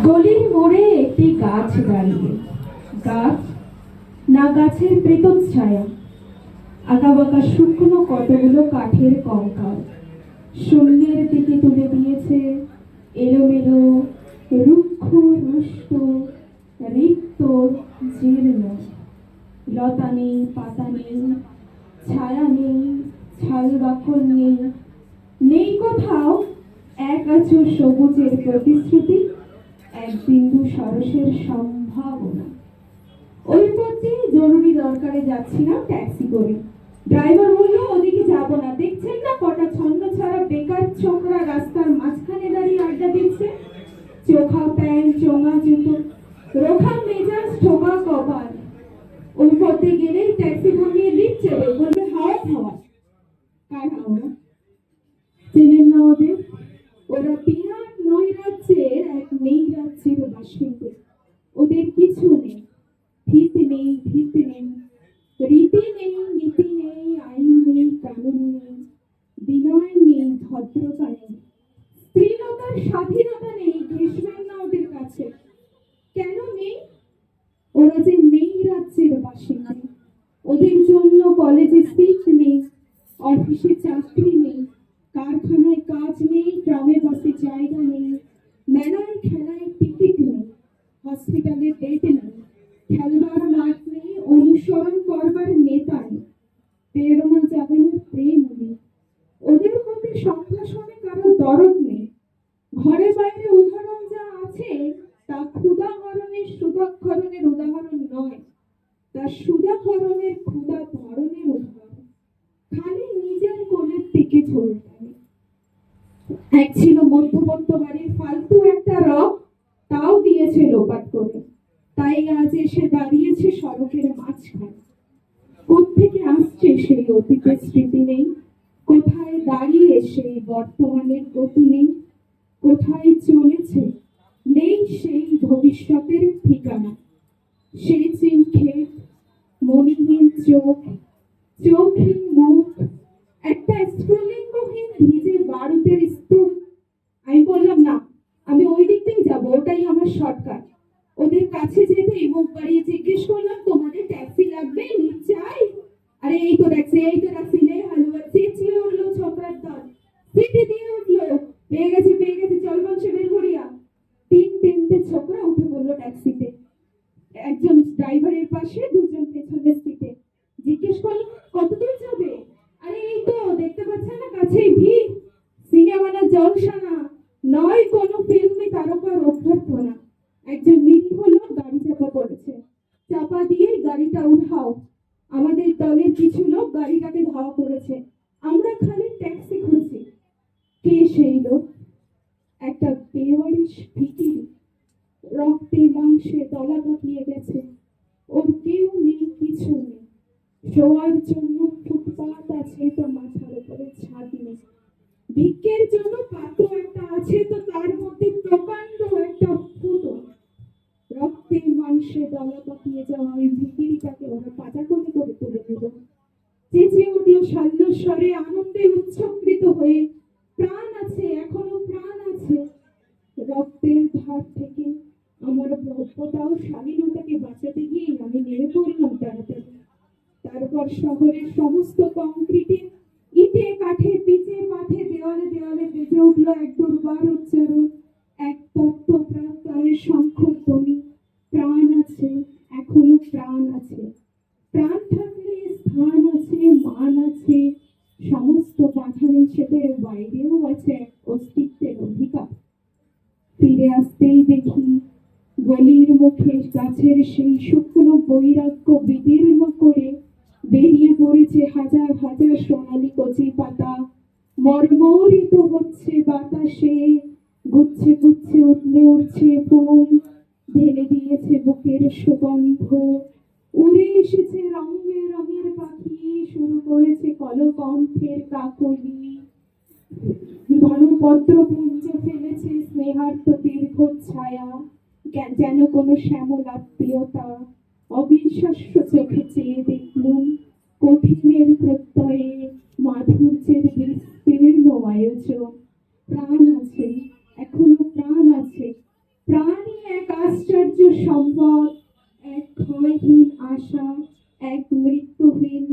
গলির মোড়ে একটি গাছ দাঁড়িয়ে, গাছ না গাছের প্রেতচ্ছায়া, আঁকাবাঁকা শুকনো কতগুলো কাঠের কঙ্কাল শূন্যের দিকে তুলে দিয়েছে এলোমেলো, রুক্ষ, রুষ্ট, রিক্ত, জীর্ণ। লতা নেই, পাতা নেই, ছায়া নেই, ছাল বাকল নেই, নেই কোথাও এক আঁচড় সবুজের প্রতিশ্রুতি, এক বিন্দু সরসের সম্ভাবনা। ওই পথে জরুরি দরকারে যাচ্ছিলাম ট্যাক্সি করে। ড্রাইভার বলল, ওদিকে যাবো না, দেখছেন না কটা ছন্ন ছাড়া বেকার ছোকরা রাস্তার মাঝখানে দাঁড়িয়ে আড্ডা দিচ্ছে। চোখা প্যান্ট, চোঙা জুতো, রোখা মেজাজ, ঠোকা কপাল। ওই পথে গেলেই ট্যাক্সি থামিয়ে দিচ্ছে, বলবে হাওয়া খাওয়া। কার হাওয়া? চেনেন না ওদের? ওরা বিরাট নৈরাজ্যের এক নেই রাজ্যের বাসিন্দে। ওদের কিছু নেই, ভিত নেই, ভিত নেই, রীতি নেই, নীতি নেই, আইন নেই, কানুন নেই, বিনয় নেই, ভদ্রতা নেই, স্ত্রীলতার স্বাধীনতা নেই। ঘেসবেন না ওদের কাছে। কেন নেই? ওরা যে নেই রাজ্যের বাসিন্দা। ওদের জন্য কলেজে সিট নেই, অফিসে চাকরি নেই, কারখানায় কাজ নেই, ট্রামে বাসে জায়গা নেই, মেলায় খেলায় টিকিট নেই, হসপিটালে বেড নেই, খেলবার মাঠ নেই, অনুসরণ করবার নেতা নেই, প্রেরণা জাগানোর প্রেম নেই। ওদের মধ্যে সম্ভাষণে কারো দরদ নেই। ঘরে বাইরে উদাহরণ যা আছে তা ক্ষুধাহরণের সুধাক্ষরণের উদাহরণ নয়, তা সুধাহরণের ক্ষুধা ধরনের উদাহরণ। খালি নিজের কোলের দিকে ঝোলটানে। এক ছিল মধ্যবর্ত বাড়ির ফালতু একটা রক, তাও দিয়েছে লোপাট করে। তাই আজ এসে দাঁড়িয়েছে সড়কের মাঝখানে। কোত্থেকে আসছে সেই অতীতের স্মৃতি নেই, কোথায় দাঁড়িয়ে সেই বর্তমানের গতি নেই, কোথায় চলেছে নেই সেই ভবিষ্যতের ঠিকানা। সেই চিনক্ষেত, মণিহীন চোখ, চোখহীন মুখ, একটা স্ফুলিঙ্গহীন ভিজে বারুদের স্তূপ। আমি বললাম, না, আমি ওই দিক দিয়ে যাবো, ওটাই আমার শর্টকাট। ওদের কাছে যেতেই মুখ বাড়িয়ে জিজ্ঞেস করলাম, তোমাদের ট্যাক্সি লাগবে? লিফট চাই? আরে এই তো ট্যাক্সি, এই তো ট্যাক্সি, লে হালুয়া। চেঁচিয়ে উঠলো ছোকরার দল, সিটি দিয়ে উঠলো, পেয়ে গেছে, পেয়ে গেছে, চল বংশে বেলঘড়িয়া। তিনটে ছোকরা উঠে পড়লো ট্যাক্সিতে, একজন ড্রাইভারের পাশে, দুজন পেছনের সিটে। জিজ্ঞেস করলো, কতদূর যাবে? আরে এই তো দেখতে পাচ্ছেন না, কাছেই ভিড়। সিনেমা না জলসা না, নয় কোনো ফিল্মে তারকার অভ্যর্থনা। একজন নিরীহ লোক গাড়ি চাপা পড়েছে, চাপা দিয়ে গাড়িটা উঠাও। আমাদের দলের কিছু লোক গাড়িটাকে ধাওয়া করেছে। আমরা খালি ট্যাক্সি খুঁজছি। কে সেই লোক? একটা বেওয়ারিশ ভিখিরি, রক্তে মাংসে দলা পাকিয়ে গেছে। ওর কেউ নেই, কিছু নেই। শোয়ার জন্য ফুটপাত আছে, তো মাথার উপরে ছাদ নেই। ভিক্ষের জন্য পাত্র একটা আছে, তো তার মধ্যে প্রকাণ্ড একটা ফুটো। রক্তে মাংসে দলা পাকিয়ে যাওয়া ওই ভিখিরিটাকে ওরা পাজা করে করে তুলে দিল। চেঁচিয়ে উঠল শাল্যস্বরে, আনন্দে উচ্ছ্বসিত হয়ে, প্রাণ আছে, এখনো প্রাণ আছে। রক্তের ধার থেকে আমার ভব্যতা ও স্বাধীনতাকে বাঁচাতে গিয়ে আমি নেমে পড়লাম তাড়াতাড়ি। তারপর শহরের সমস্ত কংক্রিটে, ইটে, কাঠে, পিচে, মাঠে, দেওয়ালে দেওয়ালে বেজে উঠল এক দুর্বার উচ্চারণ, এক তত্ত্ব প্রাণের শঙ্খধ্বনি। প্রাণ আছে, এখনো প্রাণ আছে। প্রাণ থাকলে স্থান আছে, মান আছে, সমস্ত বাধা নিষেধের বাইরেও আছে এক অস্তিত্বের অধিকার। ফিরে আসতেই দেখি গলির মুখে গাছের সেই শুকনো বৈরাগ্য বিদীর্ণ করে বেরিয়ে পড়েছে হাজার হাজার সোনালি কচি পাতা। মর্মরিত হচ্ছে বাতাসে, গুচ্ছে গুচ্ছে উঠলে উঠছে ফুল, ঢেলে দিয়েছে বুকের সুগন্ধ। উড়ে এসেছে রং বেরঙের পাখি, শুরু করেছে কলকণ্ঠের কাকলি। ঘনপত্র পুঞ্জ ফেলেছে স্নেহার্ত দীর্ঘ ছায়া, যেন কোনো শ্যামল আত্মীয়তা। অবিশ্বাস্য চোখে চেয়ে দেখলুম কঠিনের প্রত্যয়ে মাধুর্যের বিস্তীর্ণ আয়োজন। প্রাণ আছে, এখনো প্রাণ আছে। সম্পদ, এক ক্ষয়হীন আশা, এক মৃত্যুহীন